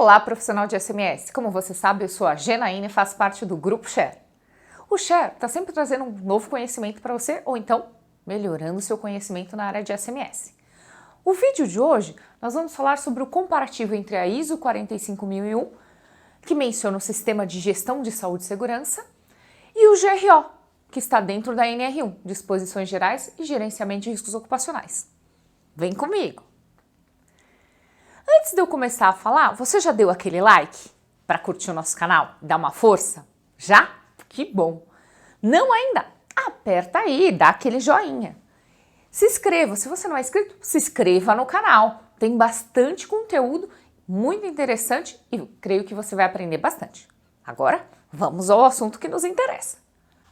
Olá, profissional de SMS! Como você sabe, eu sou a Janaína e faço parte do Grupo Share. O Share está sempre trazendo um novo conhecimento para você ou então melhorando seu conhecimento na área de SMS. O vídeo de hoje nós vamos falar sobre o comparativo entre a ISO 45001, que menciona o Sistema de Gestão de Saúde e Segurança, e o GRO, que está dentro da NR1, Disposições Gerais e Gerenciamento de Riscos Ocupacionais. Vem comigo! Antes de eu começar a falar, você já deu aquele like para curtir o nosso canal? Dá uma força? Já? Que bom! Não ainda? Aperta aí, dá aquele joinha. Se inscreva, se você não é inscrito, se inscreva no canal. Tem bastante conteúdo, muito interessante e creio que você vai aprender bastante. Agora, vamos ao assunto que nos interessa.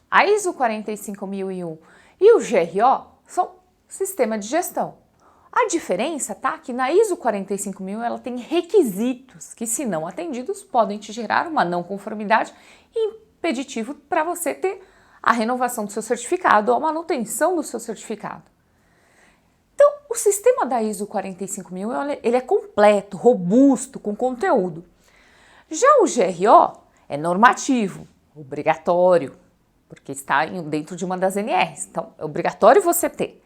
A ISO 45001 e o GRO são sistema de gestão. A diferença tá que na ISO 45000 ela tem requisitos que, se não atendidos, podem te gerar uma não conformidade e impeditivo para você ter a renovação do seu certificado ou a manutenção do seu certificado. Então, o sistema da ISO 45000 ele é completo, robusto, com conteúdo. Já o GRO é normativo, obrigatório, porque está dentro de uma das NRs, então é obrigatório você ter.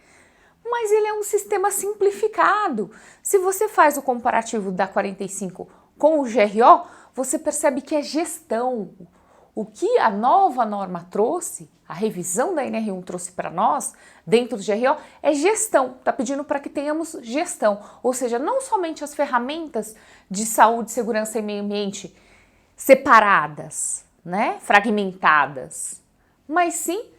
Mas ele é um sistema simplificado. Se você faz o comparativo da 45 com o GRO, você percebe que é gestão. O que a nova norma trouxe, a revisão da NR1 trouxe para nós, dentro do GRO, é gestão. Está pedindo para que tenhamos gestão. Ou seja, não somente as ferramentas de saúde, segurança e meio ambiente separadas, né, fragmentadas, mas sim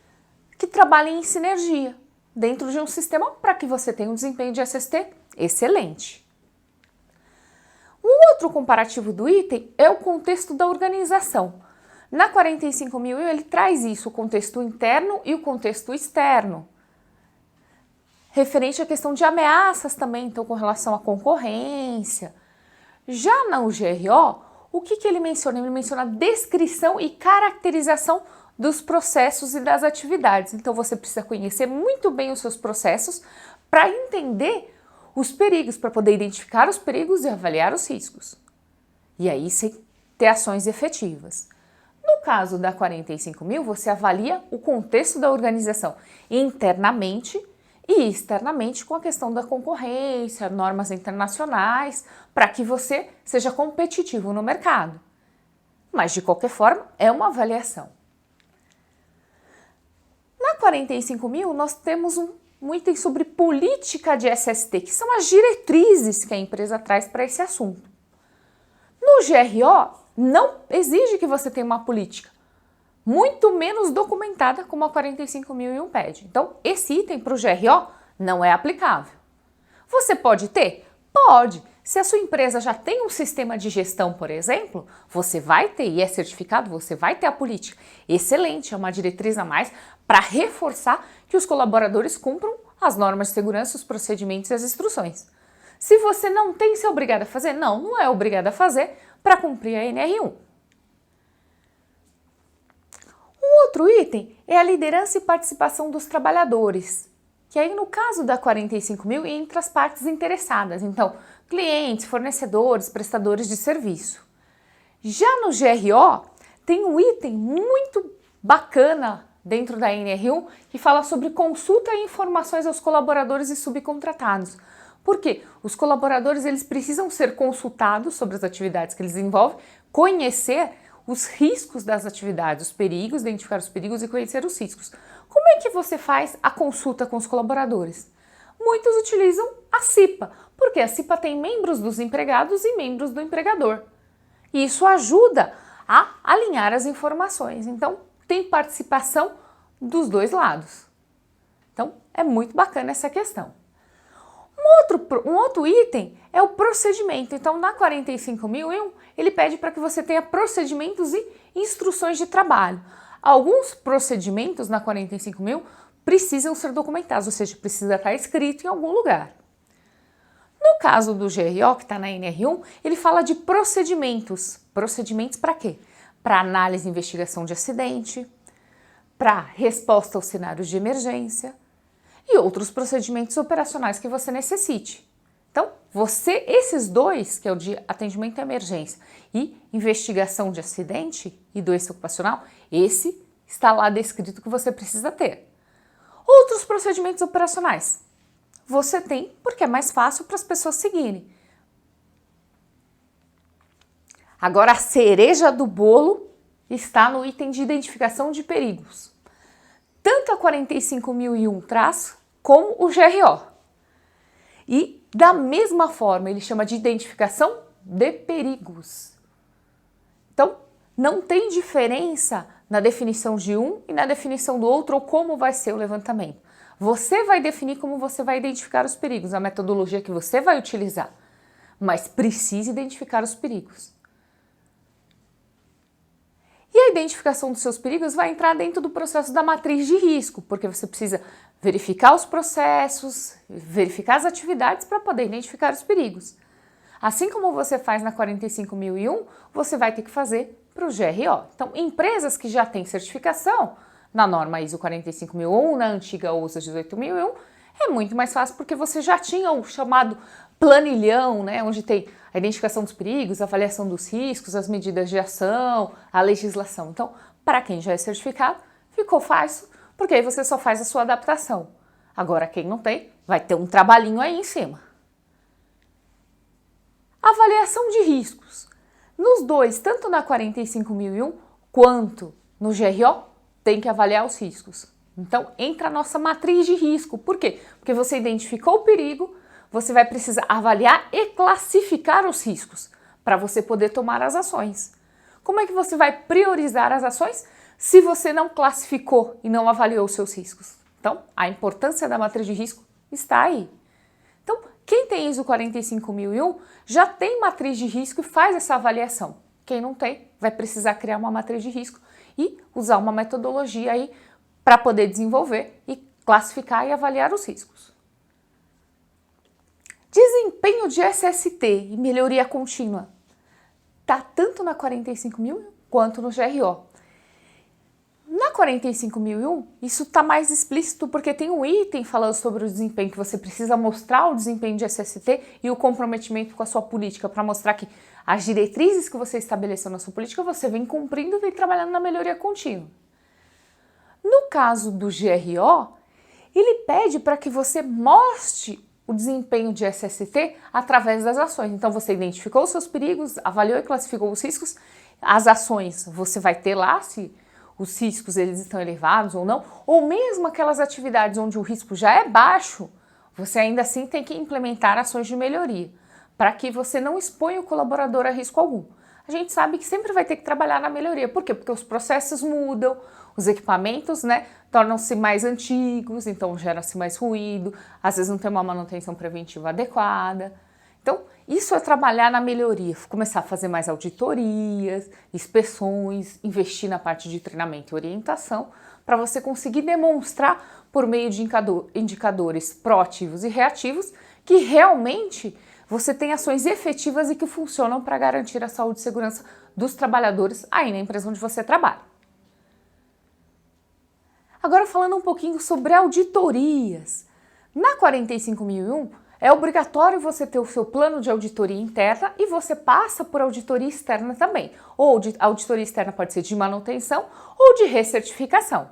que trabalhem em sinergia dentro de um sistema para que você tenha um desempenho de SST excelente. Um outro comparativo do item é o contexto da organização. Na 45000 ele traz isso, o contexto interno e o contexto externo. Referente à questão de ameaças também, então com relação à concorrência. Já na GRO, o que ele menciona? Ele menciona a descrição e caracterização dos processos e das atividades. Então você precisa conhecer muito bem os seus processos para entender os perigos, para poder identificar os perigos e avaliar os riscos. E aí sim, ter ações efetivas. No caso da 45000, você avalia o contexto da organização internamente e externamente com a questão da concorrência, normas internacionais, para que você seja competitivo no mercado. Mas de qualquer forma, é uma avaliação. Na 45000, nós temos um item sobre política de SST, que são as diretrizes que a empresa traz para esse assunto. No GRO, não exige que você tenha uma política, muito menos documentada como a 45001 pede. Então, esse item para o GRO não é aplicável. Você pode ter? Pode. Se a sua empresa já tem um sistema de gestão, por exemplo, você vai ter, e é certificado, você vai ter a política. Excelente, é uma diretriz a mais para reforçar que os colaboradores cumpram as normas de segurança, os procedimentos e as instruções. Se você não tem, você é obrigado a fazer? Não, não é obrigado a fazer para cumprir a NR1. Um outro item é a liderança e participação dos trabalhadores, que aí no caso da 45000 entra as partes interessadas, então clientes, fornecedores, prestadores de serviço. Já no GRO tem um item muito bacana dentro da NR1 que fala sobre consulta e informações aos colaboradores e subcontratados. Por quê? Os colaboradores eles precisam ser consultados sobre as atividades que eles desenvolvem, conhecer os riscos das atividades, os perigos, identificar os perigos e conhecer os riscos. Como é que você faz a consulta com os colaboradores? Muitos utilizam a CIPA, porque a CIPA tem membros dos empregados e membros do empregador. E isso ajuda a alinhar as informações. Então, tem participação dos dois lados. Então, é muito bacana essa questão. Um outro item é o procedimento. Então, na 45001, ele pede para que você tenha procedimentos e instruções de trabalho. Alguns procedimentos na 45000 precisam ser documentados, ou seja, precisa estar escrito em algum lugar. No caso do GRO, que está na NR1, ele fala de procedimentos. Procedimentos para quê? Para análise e investigação de acidente, para resposta aos cenários de emergência e outros procedimentos operacionais que você necessite. Então, esses dois, que é o de atendimento à emergência e investigação de acidente e doença ocupacional, esse está lá descrito que você precisa ter. Outros procedimentos operacionais, você tem porque é mais fácil para as pessoas seguirem. Agora a cereja do bolo está no item de identificação de perigos. Tanto a 45.001 traz como o GRO. E da mesma forma ele chama de identificação de perigos. Então não tem diferença na definição de um e na definição do outro ou como vai ser o levantamento. Você vai definir como você vai identificar os perigos, a metodologia que você vai utilizar, mas precisa identificar os perigos. E a identificação dos seus perigos vai entrar dentro do processo da matriz de risco, porque você precisa verificar os processos, verificar as atividades para poder identificar os perigos. Assim como você faz na 45.001, você vai ter que fazer para o GRO. Então, empresas que já têm certificação, na norma ISO 45.001, na antiga OSA 18.001, é muito mais fácil porque você já tinha o chamado planilhão, né, onde tem a identificação dos perigos, a avaliação dos riscos, as medidas de ação, a legislação. Então, para quem já é certificado, ficou fácil, porque aí você só faz a sua adaptação. Agora, quem não tem, vai ter um trabalhinho aí em cima. Avaliação de riscos. Nos dois, tanto na 45.001 quanto no GRO, tem que avaliar os riscos. Então, entra a nossa matriz de risco. Por quê? Porque você identificou o perigo, você vai precisar avaliar e classificar os riscos para você poder tomar as ações. Como é que você vai priorizar as ações se você não classificou e não avaliou os seus riscos? Então, a importância da matriz de risco está aí. Então, quem tem ISO 45.001 já tem matriz de risco e faz essa avaliação. Quem não tem, vai precisar criar uma matriz de risco e usar uma metodologia aí para poder desenvolver e classificar e avaliar os riscos. Desempenho de SST e melhoria contínua. Está tanto na 45.001 quanto no GRO. Na 45.001, isso está mais explícito porque tem um item falando sobre o desempenho, que você precisa mostrar o desempenho de SST e o comprometimento com a sua política, para mostrar que as diretrizes que você estabeleceu na sua política, você vem cumprindo e vem trabalhando na melhoria contínua. No caso do GRO, ele pede para que você mostre o desempenho de SST através das ações. Então você identificou os seus perigos, avaliou e classificou os riscos, as ações você vai ter lá se os riscos eles estão elevados ou não, ou mesmo aquelas atividades onde o risco já é baixo, você ainda assim tem que implementar ações de melhoria, para que você não exponha o colaborador a risco algum. A gente sabe que sempre vai ter que trabalhar na melhoria. Por quê? Porque os processos mudam, os equipamentos, né, tornam-se mais antigos, então gera-se mais ruído, às vezes não tem uma manutenção preventiva adequada. Então, isso é trabalhar na melhoria, começar a fazer mais auditorias, inspeções, investir na parte de treinamento e orientação, para você conseguir demonstrar por meio de indicadores proativos e reativos que realmente você tem ações efetivas e que funcionam para garantir a saúde e segurança dos trabalhadores aí na empresa onde você trabalha. Agora falando um pouquinho sobre auditorias. Na 45.001 é obrigatório você ter o seu plano de auditoria interna e você passa por auditoria externa também. Ou a auditoria externa pode ser de manutenção ou de recertificação.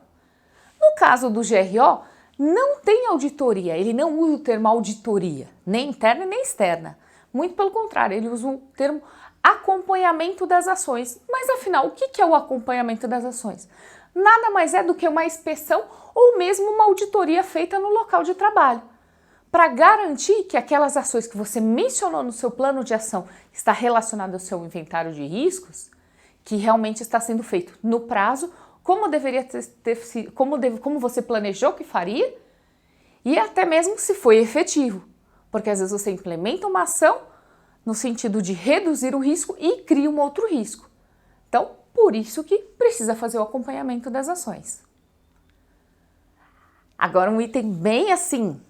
No caso do GRO, não tem auditoria, ele não usa o termo auditoria, nem interna nem externa. Muito pelo contrário, ele usa o termo acompanhamento das ações. Mas afinal, o que é o acompanhamento das ações? Nada mais é do que uma inspeção ou mesmo uma auditoria feita no local de trabalho, para garantir que aquelas ações que você mencionou no seu plano de ação está relacionado ao seu inventário de riscos, que realmente está sendo feito no prazo, como deveria ter sido, como você planejou que faria, e até mesmo se foi efetivo, porque às vezes você implementa uma ação no sentido de reduzir o risco e cria um outro risco. Então, por isso que precisa fazer o acompanhamento das ações. Agora, um item bem assim,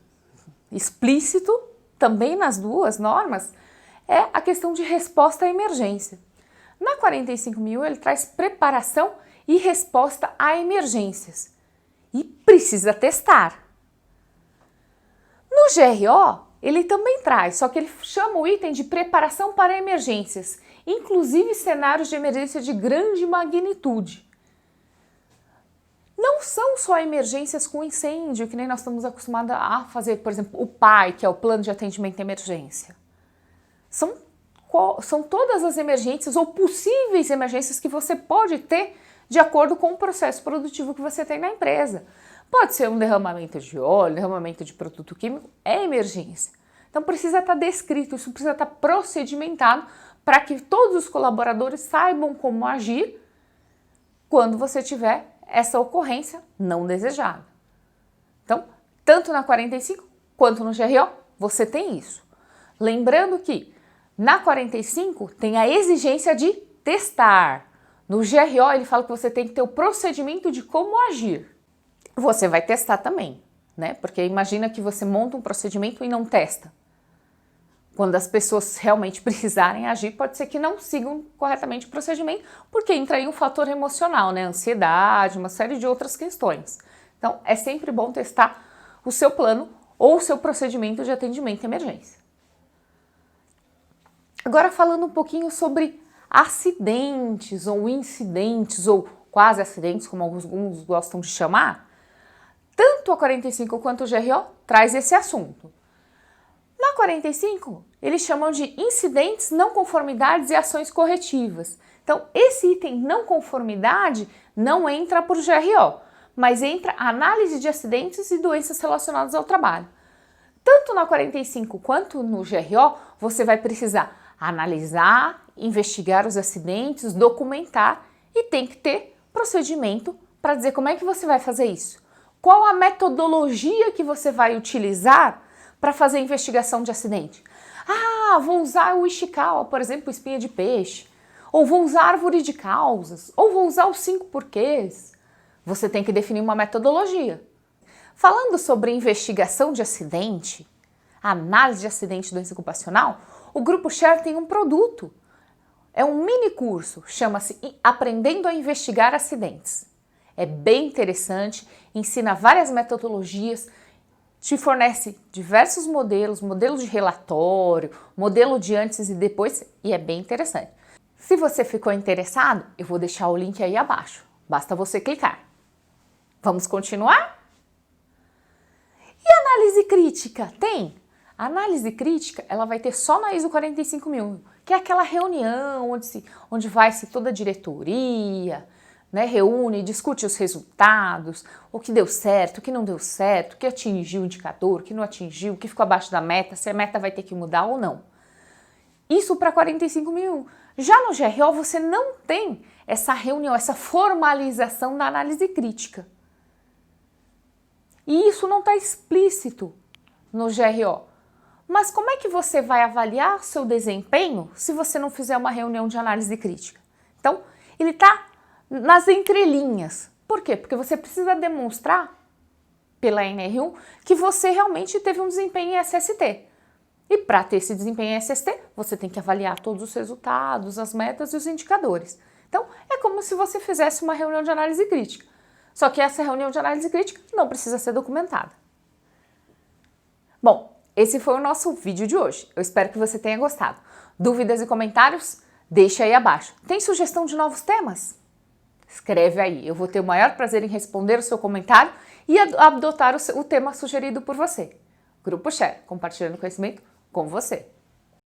explícito, também nas duas normas, é a questão de resposta à emergência. Na 45.000 ele traz preparação e resposta a emergências e precisa testar. No GRO, ele também traz, só que ele chama o item de preparação para emergências, inclusive cenários de emergência de grande magnitude. Não são só emergências com incêndio, que nem nós estamos acostumados a fazer, por exemplo, o PAI, que é o Plano de Atendimento à Emergência. São todas as emergências ou possíveis emergências que você pode ter de acordo com o processo produtivo que você tem na empresa. Pode ser um derramamento de óleo, derramamento de produto químico, é emergência. Então precisa estar descrito, isso precisa estar procedimentado para que todos os colaboradores saibam como agir quando você tiver essa ocorrência não desejada. Então, tanto na 45 quanto no GRO, você tem isso. Lembrando que na 45 tem a exigência de testar. No GRO ele fala que você tem que ter o procedimento de como agir. Você vai testar também, né? Porque imagina que você monta um procedimento e não testa. Quando as pessoas realmente precisarem agir, pode ser que não sigam corretamente o procedimento, porque entra aí um fator emocional, né? Ansiedade, uma série de outras questões. Então, é sempre bom testar o seu plano ou o seu procedimento de atendimento à emergência. Agora falando um pouquinho sobre acidentes ou incidentes ou quase acidentes, como alguns gostam de chamar, tanto a 45 quanto o GRO traz esse assunto. Na 45, eles chamam de incidentes, não conformidades e ações corretivas. Então, esse item não conformidade não entra por GRO, mas entra análise de acidentes e doenças relacionadas ao trabalho. Tanto na 45 quanto no GRO, você vai precisar analisar, investigar os acidentes, documentar e tem que ter procedimento para dizer como é que você vai fazer isso. Qual a metodologia que você vai utilizar para fazer a investigação de acidente? Ah, vou usar o Ishikawa, por exemplo, espinha de peixe. Ou vou usar árvore de causas. Ou vou usar os 5 porquês. Você tem que definir uma metodologia. Falando sobre investigação de acidente, análise de acidente e doença ocupacional, o Grupo Share tem um produto. É um mini curso, chama-se Aprendendo a Investigar Acidentes. É bem interessante, ensina várias metodologias, te fornece diversos modelos, modelo de relatório, modelo de antes e depois, e é bem interessante. Se você ficou interessado, eu vou deixar o link aí abaixo, basta você clicar. Vamos continuar? E análise crítica? Tem? A análise crítica, ela vai ter só na ISO 45000, que é aquela reunião onde vai-se toda a diretoria, né, reúne, discute os resultados, o que deu certo, o que não deu certo, o que atingiu o indicador, o que não atingiu, o que ficou abaixo da meta, se a meta vai ter que mudar ou não. Isso para 45001. Já no GRO você não tem essa reunião, essa formalização da análise crítica. E isso não está explícito no GRO. Mas como é que você vai avaliar seu desempenho se você não fizer uma reunião de análise crítica? Então, ele está nas entrelinhas. Por quê? Porque você precisa demonstrar pela NR1 que você realmente teve um desempenho em SST. E para ter esse desempenho em SST, você tem que avaliar todos os resultados, as metas e os indicadores. Então, é como se você fizesse uma reunião de análise crítica. Só que essa reunião de análise crítica não precisa ser documentada. Bom, esse foi o nosso vídeo de hoje. Eu espero que você tenha gostado. Dúvidas e comentários? Deixa aí abaixo. Tem sugestão de novos temas? Escreve aí. Eu vou ter o maior prazer em responder o seu comentário e adotar o tema sugerido por você. Grupo Share, compartilhando conhecimento com você.